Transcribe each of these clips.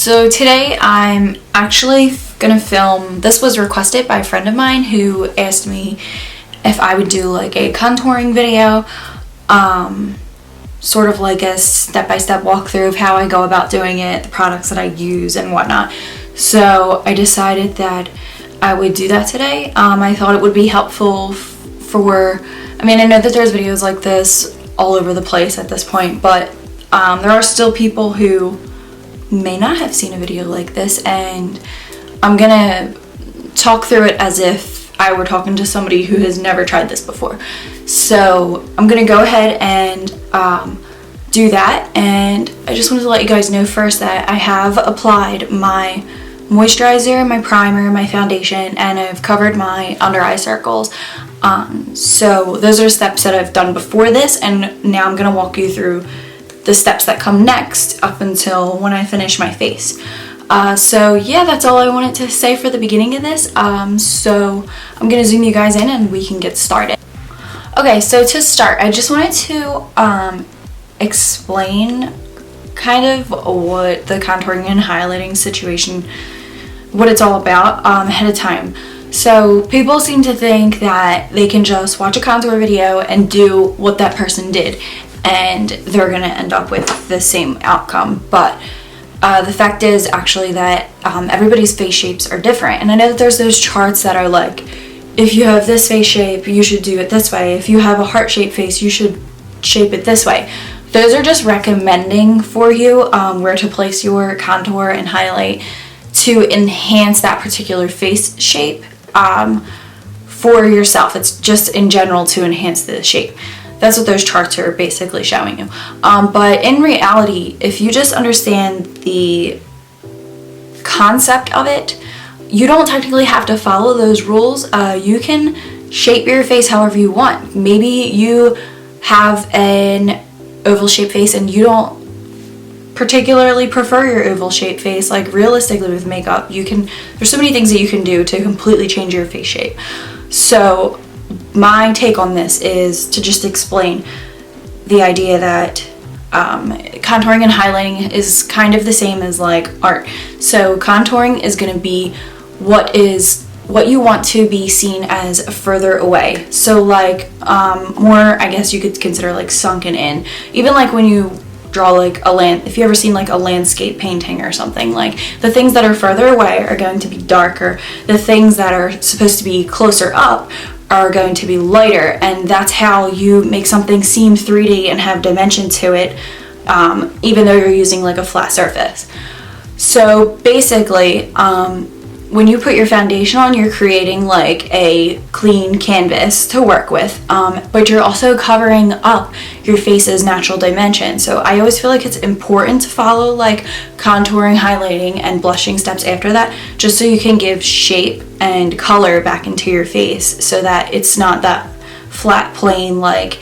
So today I'm actually gonna film, this was requested by a friend of mine who asked me if I would do like a contouring video, sort of like a step-by-step walkthrough of how I go about doing it, the products that I use and whatnot. So I decided that I would do that today. I thought it would be helpful for, I mean, I know that there's videos like this all over the place at this point, but there are still people who may not have seen a video like this, and I'm gonna talk through it as if I were talking to somebody who has never tried this before. So I'm gonna go ahead and do that, and I just wanted to let you guys know first that I have applied my moisturizer, my primer, my foundation, and I've covered my under eye circles. So those are steps that I've done before this, and now I'm gonna walk you through the steps that come next up until when I finish my face. So yeah, that's all I wanted to say for the beginning of this. So I'm gonna zoom you guys in and we can get started. Okay, so to start, I just wanted to explain kind of what the contouring and highlighting situation, what it's all about ahead of time. So people seem to think that they can just watch a contour video and do what that person did, and they're gonna end up with the same outcome. But the fact is actually that everybody's face shapes are different. And I know that there's those charts that are like, if you have this face shape, you should do it this way. If you have a heart-shaped face, you should shape it this way. Those are just recommending for you where to place your contour and highlight to enhance that particular face shape for yourself. It's just in general to enhance the shape. That's what those charts are basically showing you. But in reality, if you just understand the concept of it, you don't technically have to follow those rules. You can shape your face however you want. Maybe you have an oval shaped face and you don't particularly prefer your oval shaped face. Like realistically with makeup, there's so many things that you can do to completely change your face shape. So my take on this is to just explain the idea that contouring and highlighting is kind of the same as like art. So contouring is going to be what you want to be seen as further away. So like more, I guess you could consider like sunken in. Even like when you draw like if you ever seen like a landscape painting or something, like the things that are further away are going to be darker. The things that are supposed to be closer up are going to be lighter, and that's how you make something seem 3D and have dimension to it, even though you're using like a flat surface. So basically, when you put your foundation on, you're creating like a clean canvas to work with, but you're also covering up your face's natural dimension. So I always feel like it's important to follow like contouring, highlighting, and blushing steps after that, just so you can give shape and color back into your face, so that it's not that flat, plain like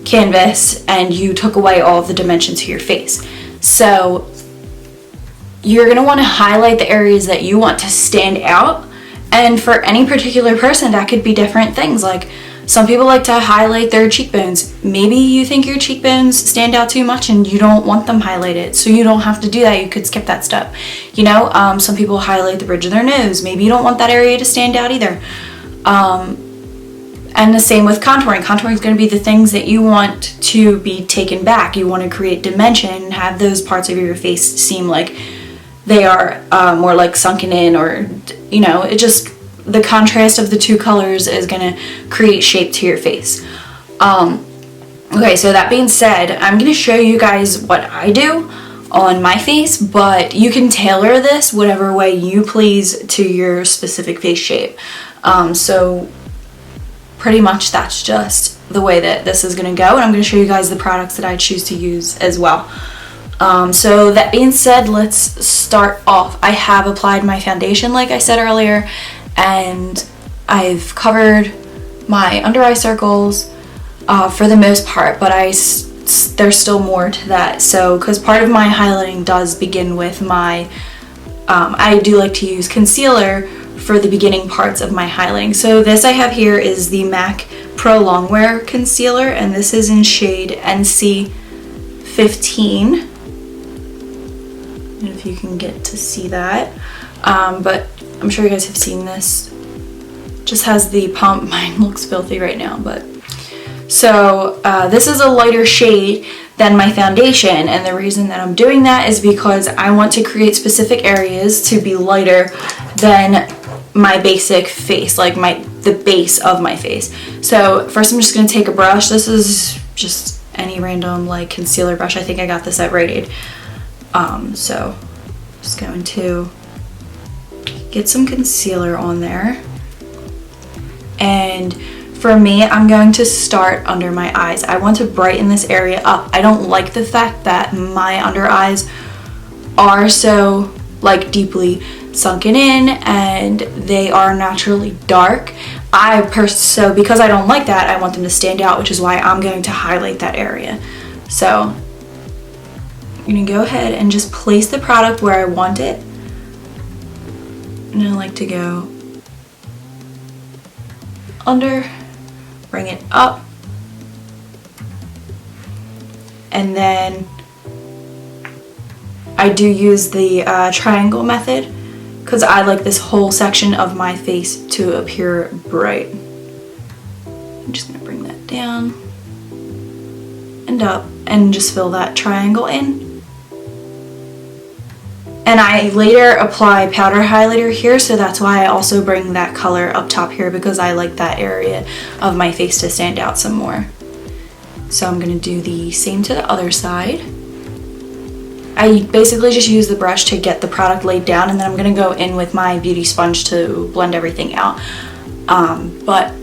canvas and you took away all of the dimension to your face. So you're going to want to highlight the areas that you want to stand out, and for any particular person that could be different things. Like some people like to highlight their cheekbones. Maybe you think your cheekbones stand out too much and you don't want them highlighted, so you don't have to do that. You could skip that step. You know, some people highlight the bridge of their nose. Maybe you don't want that area to stand out either. And the same with contouring. Contouring is going to be the things that you want to be taken back. You want to create dimension, have those parts of your face seem like they are more like sunken in, or, you know, it just, the contrast of the two colors is going to create shape to your face. Okay, so that being said, I'm going to show you guys what I do on my face, but you can tailor this whatever way you please to your specific face shape. So pretty much that's just the way that this is going to go, and I'm going to show you guys the products that I choose to use as well. So that being said, let's start off. I have applied my foundation like I said earlier, and I've covered my under eye circles for the most part, but there's still more to that. So because part of my highlighting does begin with my I do like to use concealer for the beginning parts of my highlighting. So this I have here is the MAC Pro Longwear Concealer, and this is in shade NC 15. And if you can get to see that, but I'm sure you guys have seen this. Just has the pump. Mine looks filthy right now, but so this is a lighter shade than my foundation, and the reason that I'm doing that is because I want to create specific areas to be lighter than my basic face, like the base of my face. So first I'm just going to take a brush. This is just any random like concealer brush. I think I got this at Rite Aid. So just going to get some concealer on there, and for me, I'm going to start under my eyes. I want to brighten this area up. I don't like the fact that my under eyes are so deeply sunken in and they are naturally dark. So because I don't like that, I want them to stand out, which is why I'm going to highlight that area. So I'm going to go ahead and just place the product where I want it. And I like to go under, bring it up, and then I do use the triangle method because I like this whole section of my face to appear bright. I'm just going to bring that down and up and just fill that triangle in. And I later apply powder highlighter here, so that's why I also bring that color up top here, because I like that area of my face to stand out some more. So I'm going to do the same to the other side. I basically just use the brush to get the product laid down, and then I'm going to go in with my beauty sponge to blend everything out. But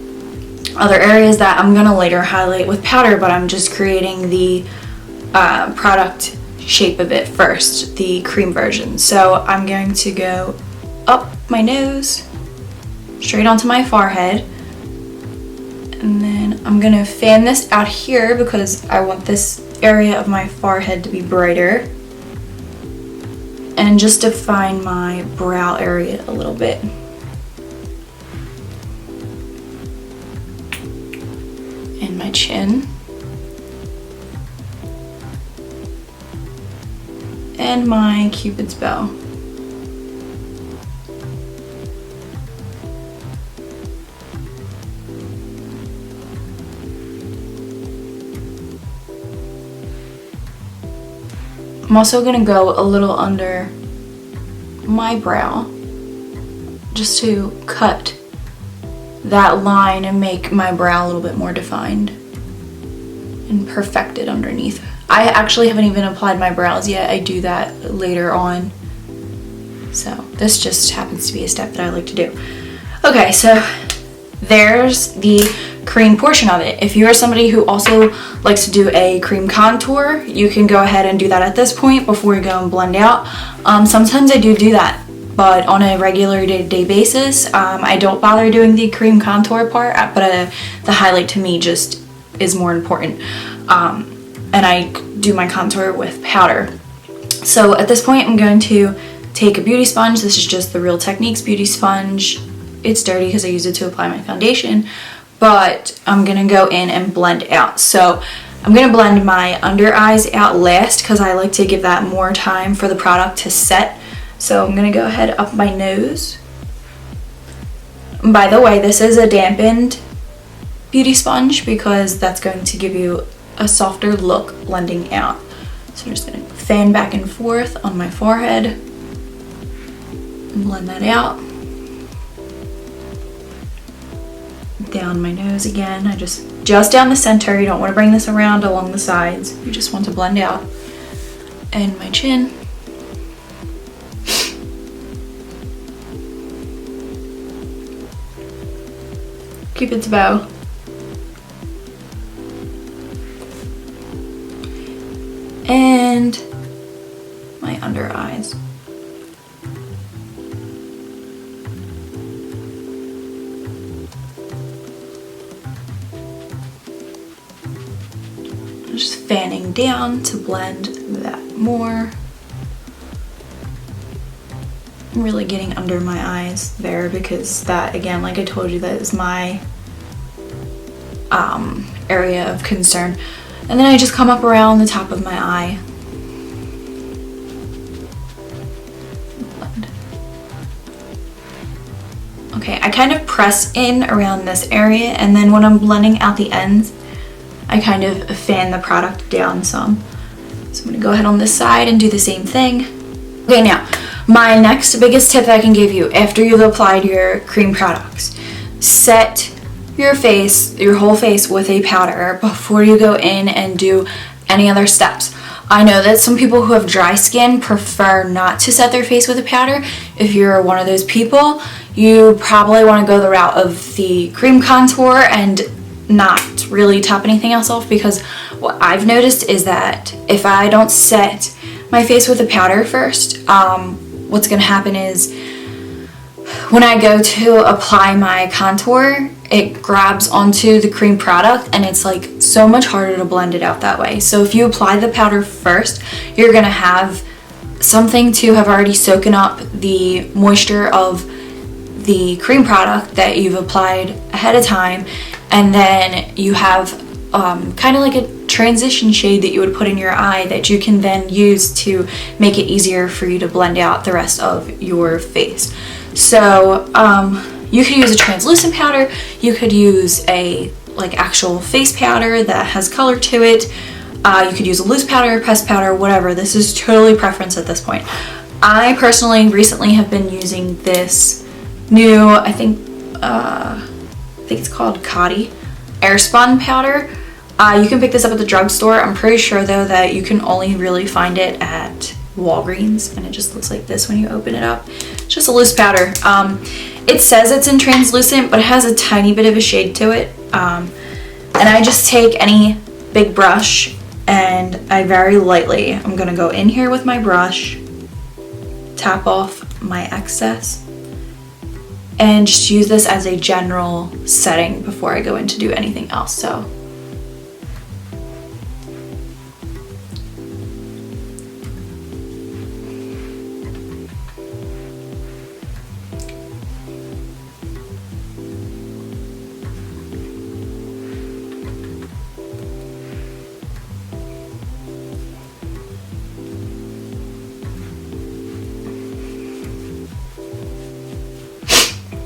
other areas that I'm going to later highlight with powder, but I'm just creating the product shape of it first, the cream version. So I'm going to go up my nose, straight onto my forehead, and then I'm going to fan this out here because I want this area of my forehead to be brighter, and just define my brow area a little bit. And my chin. And my Cupid's bow. I'm also going to go a little under my brow just to cut that line and make my brow a little bit more defined and perfected underneath. I actually haven't even applied my brows yet. I do that later on. So this just happens to be a step that I like to do. Okay, so there's the cream portion of it. If you are somebody who also likes to do a cream contour, you can go ahead and do that at this point before you go and blend out. Sometimes I do that, but on a regular day-to-day basis, I don't bother doing the cream contour part, but the highlight to me just is more important. And I do my contour with powder. So at this point, I'm going to take a beauty sponge. This is just the Real Techniques beauty sponge. It's dirty because I use it to apply my foundation, but I'm gonna go in and blend out. So I'm gonna blend my under eyes out last because I like to give that more time for the product to set. So I'm gonna go ahead up my nose. By the way, this is a dampened beauty sponge because that's going to give you a softer look blending out. So I'm just going to fan back and forth on my forehead and blend that out. Down my nose again. I just down the center. You don't want to bring this around along the sides. You just want to blend out. And my chin. Cupid's bow. And my under eyes. Just fanning down to blend that more. I'm really getting under my eyes there because that, again, like I told you, that is my area of concern. And then I just come up around the top of my eye. Okay, I kind of press in around this area, and then when I'm blending out the ends, I kind of fan the product down some. So I'm gonna go ahead on this side and do the same thing. Okay, now, my next biggest tip that I can give you after you've applied your cream products, set your face, your whole face, with a powder before you go in and do any other steps. I know that some people who have dry skin prefer not to set their face with a powder. If you're one of those people, you probably want to go the route of the cream contour and not really top anything else off, because what I've noticed is that if I don't set my face with a powder first, what's going to happen is when I go to apply my contour, it grabs onto the cream product and it's like so much harder to blend it out that way. So if you apply the powder first, you're gonna have something to have already soaken up the moisture of the cream product that you've applied ahead of time, and then you have kind of like a transition shade that you would put in your eye that you can then use to make it easier for you to blend out the rest of your face. So you could use a translucent powder, you could use a like actual face powder that has color to it, you could use a loose powder, pressed powder, whatever. This is totally preference at this point. I personally recently have been using this new, I think it's called Coty Airspun powder. You can pick this up at the drugstore. I'm pretty sure though that you can only really find it at Walgreens, and it just looks like this when you open it up. It's just a loose powder. It says it's in translucent, but it has a tiny bit of a shade to it. And I just take any big brush and I very lightly, I'm gonna go in here with my brush, tap off my excess, and just use this as a general setting before I go in to do anything else. So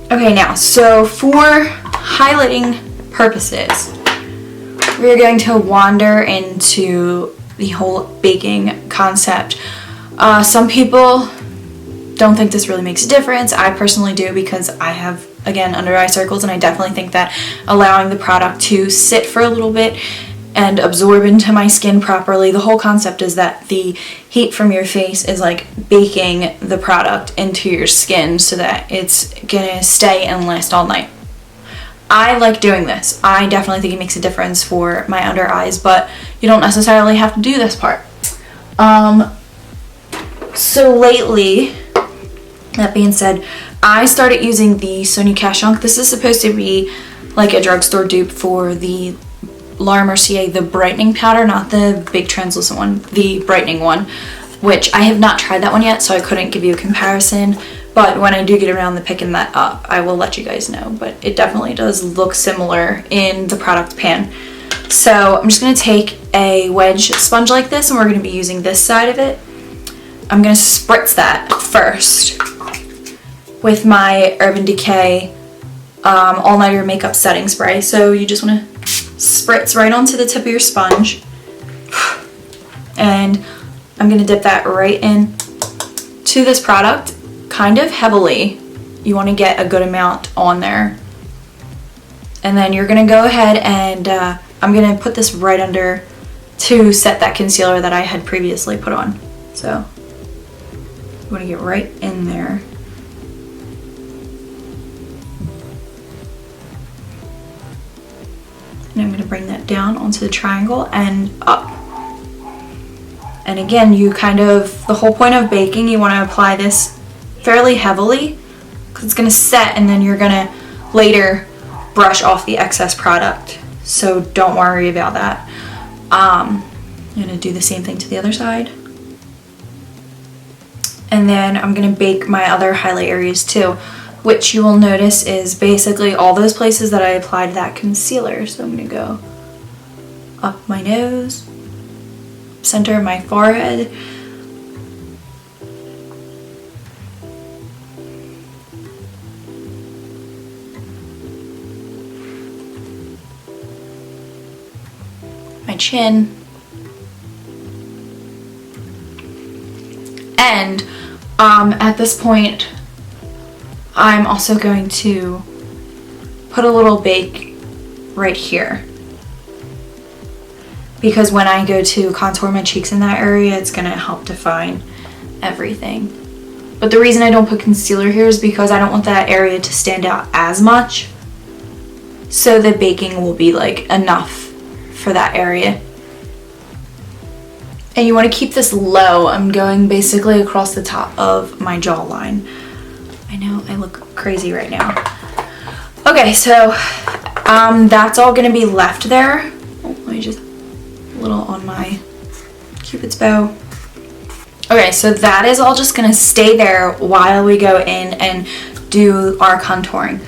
okay, now, so for highlighting purposes, we're going to wander into the whole baking concept. Some people don't think this really makes a difference. I personally do, because I have, again, under eye circles, and I definitely think that allowing the product to sit for a little bit and absorb into my skin properly, the whole concept is that the heat from your face is like baking the product into your skin so that it's gonna stay and last all night. I like doing this. I definitely think it makes a difference for my under eyes, but you don't necessarily have to do this part. So lately, that being said, I started using the Sonia Kashonk. This is supposed to be like a drugstore dupe for the Laura Mercier, the brightening powder, not the big translucent one, the brightening one, which I have not tried that one yet, so I couldn't give you a comparison, but when I do get around to picking that up, I will let you guys know. But it definitely does look similar in the product pan. So I'm just going to take a wedge sponge like this, and we're going to be using this side of it. I'm going to spritz that first with my Urban Decay All Nighter Makeup Setting Spray. So you just want to spritz right onto the tip of your sponge, and I'm going to dip that right in to this product kind of heavily. You want to get a good amount on there, and then you're going to go ahead and I'm going to put this right under to set that concealer that I had previously put on. So you want to get right in there. And I'm going to bring that down onto the triangle and up. And again, you kind of, the whole point of baking, you want to apply this fairly heavily because it's going to set, and then you're going to later brush off the excess product. So don't worry about that. I'm going to do the same thing to the other side. And then I'm going to bake my other highlight areas too, which you will notice is basically all those places that I applied that concealer. So I'm going to go up my nose, center of my forehead, chin. And at this point, I'm also going to put a little bake right here, because when I go to contour my cheeks in that area, it's gonna help define everything. But the reason I don't put concealer here is because I don't want that area to stand out as much, so the baking will be like enough for that area. And you want to keep this low. I'm going basically across the top of my jawline. I know I look crazy right now. Okay, so that's all gonna be left there. Oh, let me just a little on my Cupid's bow. Okay, so that is all just gonna stay there while we go in and do our contouring.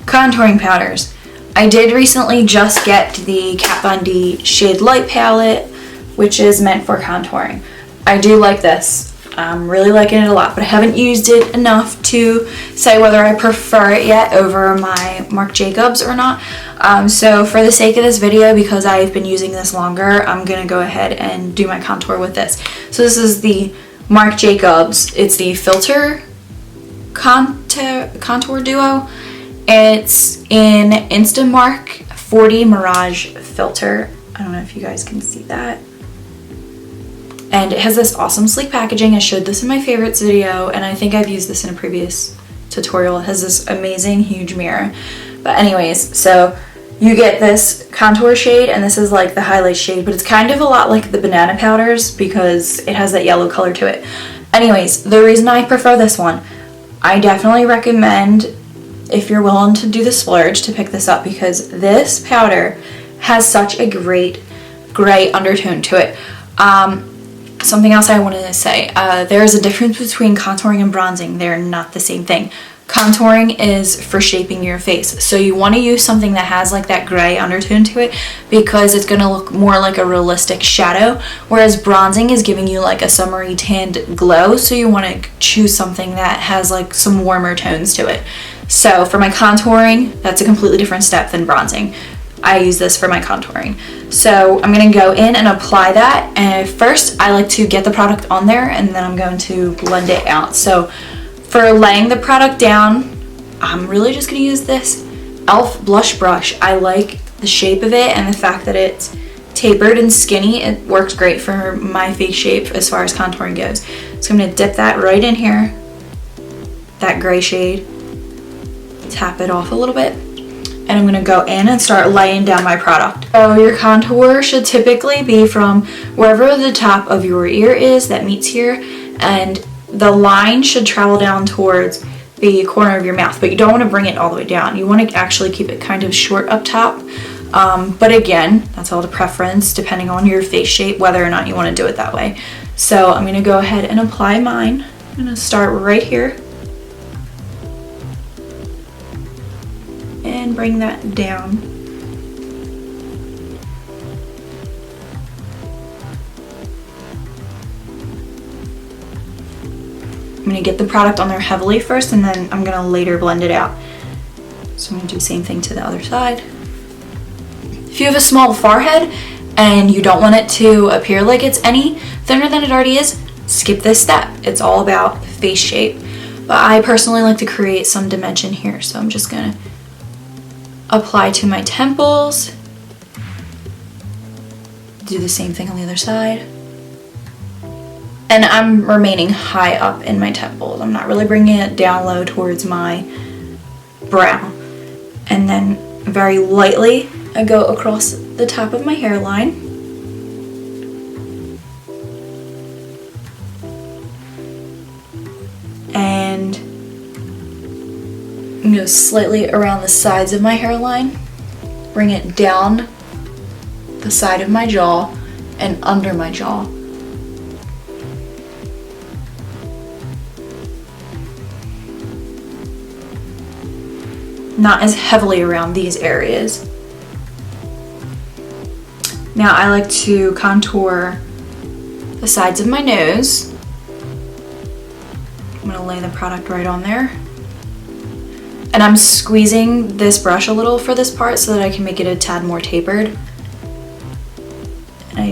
Contouring powders. I did recently just get the Kat Von D Shade Light palette, which is meant for contouring. I do like this. I'm really liking it a lot, but I haven't used it enough to say whether I prefer it yet over my Marc Jacobs or not. So for the sake of this video, because I've been using this longer, I'm gonna go ahead and do my contour with this. So this is the Marc Jacobs. It's the Filter Contour Duo. It's in Instamark 40 Mirage Filter. I don't know if you guys can see that. And it has this awesome sleek packaging. I showed this in my favorites video, and I think I've used this in a previous tutorial. It has this amazing huge mirror. But anyways, so you get this contour shade, and this is like the highlight shade, but it's kind of a lot like the banana powders because it has that yellow color to it. Anyways, the reason I prefer this one, I definitely recommend, if you're willing to do the splurge, to pick this up, because this powder has such a great gray undertone to it. Something else I wanted to say, there is a difference between contouring and bronzing. They're not the same thing. Contouring is for shaping your face, so you want to use something that has like that gray undertone to it, because it's going to look more like a realistic shadow, whereas bronzing is giving you like a summery tanned glow, so you want to choose something that has like some warmer tones to it. So for my contouring, that's a completely different step than bronzing. I use this for my contouring. So I'm gonna go in and apply that, and first I like to get the product on there, and then I'm going to blend it out. So for laying the product down, I'm really just gonna use this e.l.f. blush brush. I like the shape of it and the fact that it's tapered and skinny. It works great for my face shape as far as contouring goes. So I'm gonna dip that right in here, that gray shade, tap it off a little bit, and I'm gonna go in and start laying down my product. So your contour should typically be from wherever the top of your ear is that meets here, and the line should travel down towards the corner of your mouth, but you don't want to bring it all the way down. You want to actually keep it kind of short up top. But again, that's all to preference depending on your face shape, whether or not you want to do it that way. So I'm gonna go ahead and apply mine. I'm gonna start right here and bring that down. I'm gonna get the product on there heavily first, and then I'm gonna later blend it out. So I'm gonna do the same thing to the other side. If you have a small forehead and you don't want it to appear like it's any thinner than it already is, skip this step. It's all about face shape. But I personally like to create some dimension here, so I'm just gonna apply to my temples. Do the same thing on the other side. And I'm remaining high up in my temples. I'm not really bringing it down low towards my brow. And then very lightly, I go across the top of my hairline. And I'm going slightly around the sides of my hairline. Bring it down the side of my jaw and under my jaw. Not as heavily around these areas. Now I like to contour the sides of my nose. I'm gonna lay the product right on there. And I'm squeezing this brush a little for this part so that I can make it a tad more tapered.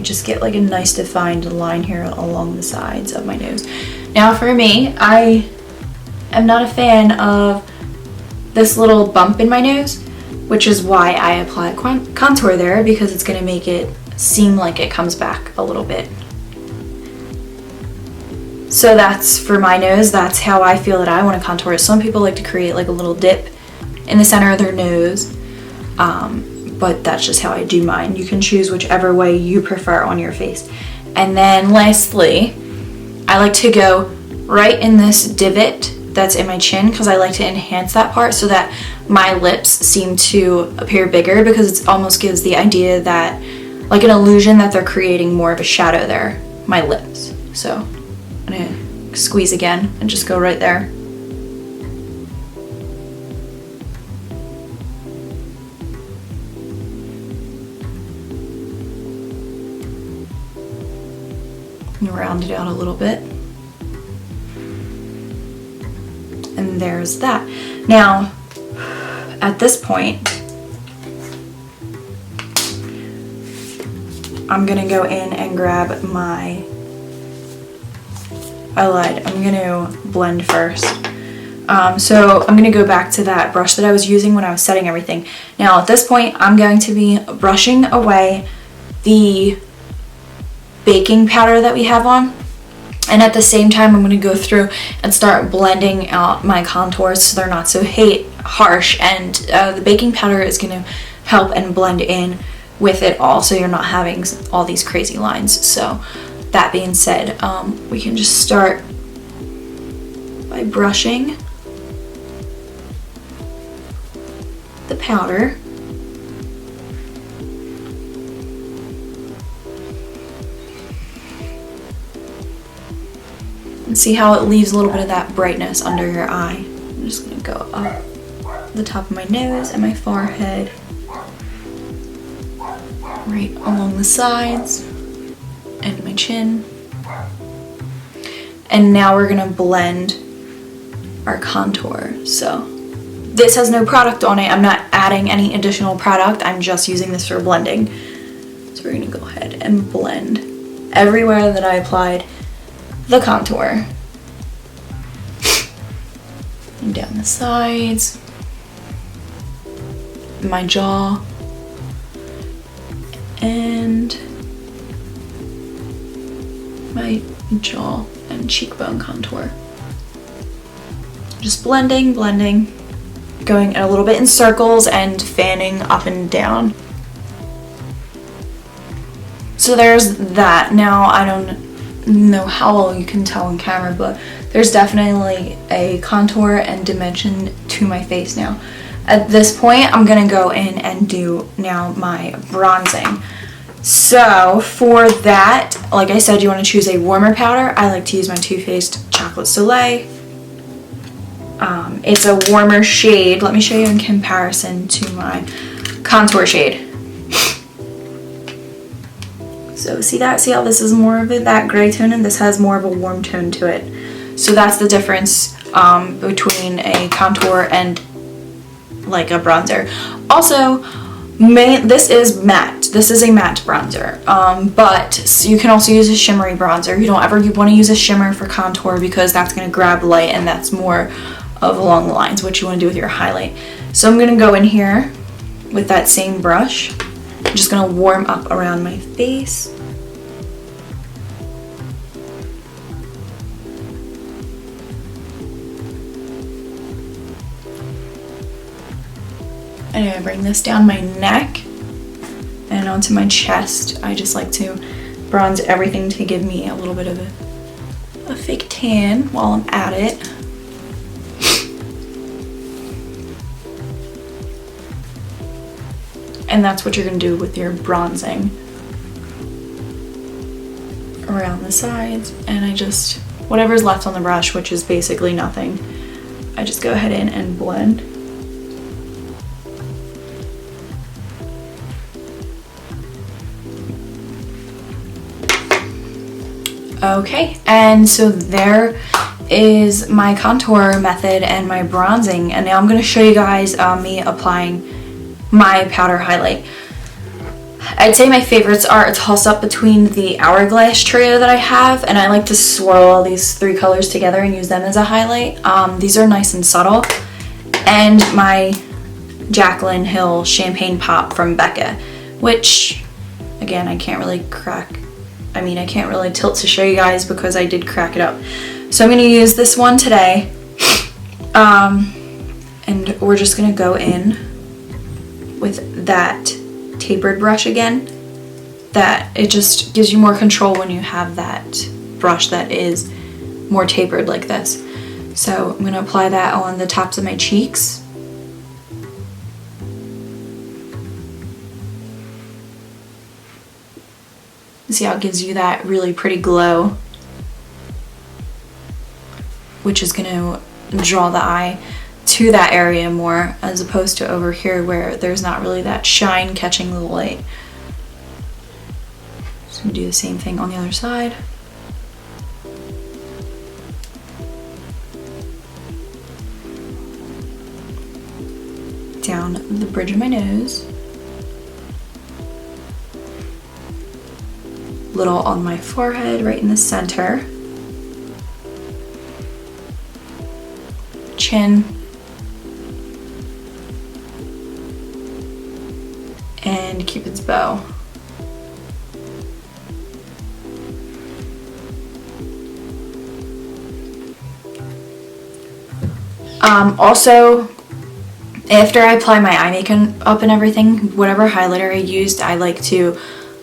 just get like a nice defined line here along the sides of my nose. Now for me, I am not a fan of this little bump in my nose, which is why I apply contour there, because it's going to make it seem like it comes back a little bit. So that's for my nose, that's how I feel that I want to contour it. Some people like to create like a little dip in the center of their nose, but that's just how I do mine. You can choose whichever way you prefer on your face. And then lastly, I like to go right in this divot that's in my chin, because I like to enhance that part so that my lips seem to appear bigger, because it almost gives the idea that, like an illusion that they're creating more of a shadow there, my lips. So I'm gonna squeeze again and just go right there. And round it out a little bit. And there's that. Now, at this point, I'm gonna go in and grab my, I lied, I'm gonna blend first. So I'm gonna go back to that brush that I was using when I was setting everything. Now at this point, I'm going to be brushing away the baking powder that we have on. And at the same time, I'm going to go through and start blending out my contours so they're not so harsh. And the baking powder is going to help and blend in with it all, so you're not having all these crazy lines. So that being said, we can just start by brushing the powder. And see how it leaves a little bit of that brightness under your eye. I'm just going to go up the top of my nose and my forehead, right along the sides and my chin. And now we're going to blend our contour. So this has no product on it. I'm not adding any additional product. I'm just using this for blending. So we're going to go ahead and blend everywhere that I applied the contour. And down the sides, my jaw, and my jaw and cheekbone contour. Just blending, going a little bit in circles and fanning up and down. So there's that. Now I don't know how well you can tell on camera, but there's definitely a contour and dimension to my face now. At this point, I'm gonna go in and do now my bronzing. So for that, like I said, you want to choose a warmer powder. I like to use my Too Faced Chocolate Soleil. It's a warmer shade. Let me show you in comparison to my contour shade. So see that? See how this is more of that gray tone and this has more of a warm tone to it. So that's the difference between a contour and like a bronzer. Also, this is matte. This is a matte bronzer, but you can also use a shimmery bronzer. You don't ever want to use a shimmer for contour because that's going to grab light and that's more of along the lines what you want to do with your highlight. So I'm going to go in here with that same brush. I'm just going to warm up around my face. And I bring this down my neck and onto my chest. I just like to bronze everything to give me a little bit of a fake tan while I'm at it. And that's what you're going to do with your bronzing around the sides. And I just, whatever's left on the brush, which is basically nothing, I just go ahead in and blend. Okay, and so there is my contour method and my bronzing, and now I'm going to show you guys me applying my powder highlight. I'd say my favorites are a toss-up between the Hourglass trio that I have, and I like to swirl all these 3 colors together and use them as a highlight. These are nice and subtle. And my Jaclyn Hill Champagne Pop from Becca, which, again, I can't really tilt to show you guys because I did crack it up. So I'm going to use this one today. And we're just going to go in with that tapered brush again. That it just gives you more control when you have that brush that is more tapered like this. So I'm going to apply that on the tops of my cheeks. See how it gives you that really pretty glow, which is going to draw the eye to that area more, as opposed to over here where there's not really that shine catching the light. So do the same thing on the other side. Down the bridge of my nose. Little on my forehead, right in the center. Chin. And Cupid's bow. Also, after I apply my eye makeup and everything, whatever highlighter I used, I like to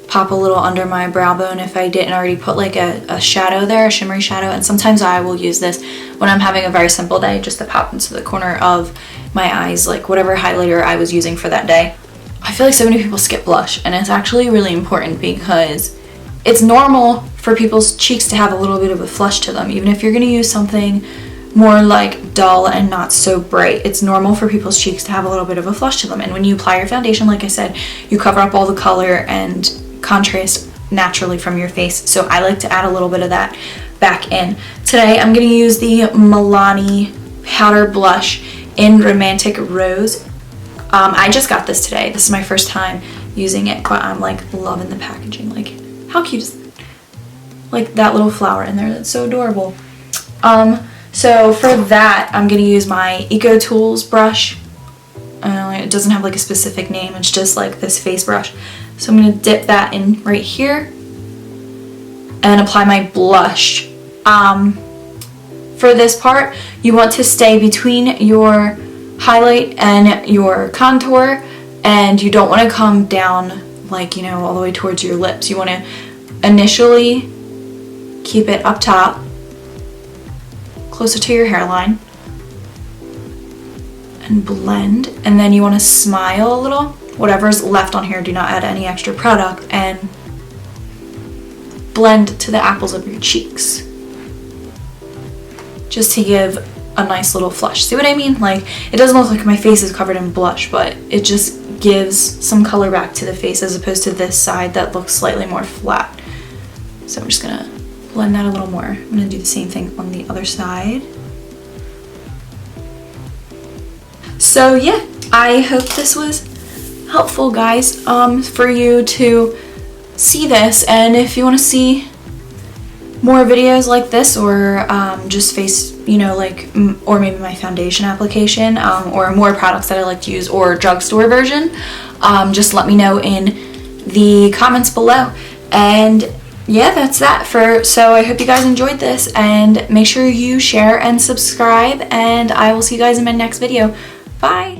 pop a little under my brow bone if I didn't already put like a shadow there, a shimmery shadow. And sometimes I will use this when I'm having a very simple day, just to pop into the corner of my eyes, like whatever highlighter I was using for that day. I feel like so many people skip blush, and it's actually really important because it's normal for people's cheeks to have a little bit of a flush to them. Even if you're going to use something more like dull and not so bright, it's normal for people's cheeks to have a little bit of a flush to them. And when you apply your foundation, like I said, you cover up all the color and contrast naturally from your face. So I like to add a little bit of that back in. Today I'm going to use the Milani powder blush in Romantic Rose. I just got this today. This is my first time using it, but I'm like loving the packaging. Like, how cute is that? Like that little flower in there, that's so adorable. So for that, I'm gonna use my Eco Tools brush. It doesn't have like a specific name, it's just like this face brush. So I'm gonna dip that in right here and apply my blush. For this part, you want to stay between your highlight and your contour, and you don't want to come down like, you know, all the way towards your lips. You want to initially keep it up top, closer to your hairline, and blend. And then you want to smile a little. Whatever's left on here, do not add any extra product, and blend to the apples of your cheeks, just to give a nice little flush. See what I mean? Like, it doesn't look like my face is covered in blush, but it just gives some color back to the face as opposed to this side that looks slightly more flat. So I'm just gonna blend that a little more. I'm gonna do the same thing on the other side. So yeah, I hope this was helpful, guys, for you to see this. And if you want to see more videos like this, or just face, you know, like, or maybe my foundation application, or more products that I like to use, or drugstore version, just let me know in the comments below. And yeah, that's that so I hope you guys enjoyed this, and make sure you share and subscribe, and I will see you guys in my next video. Bye!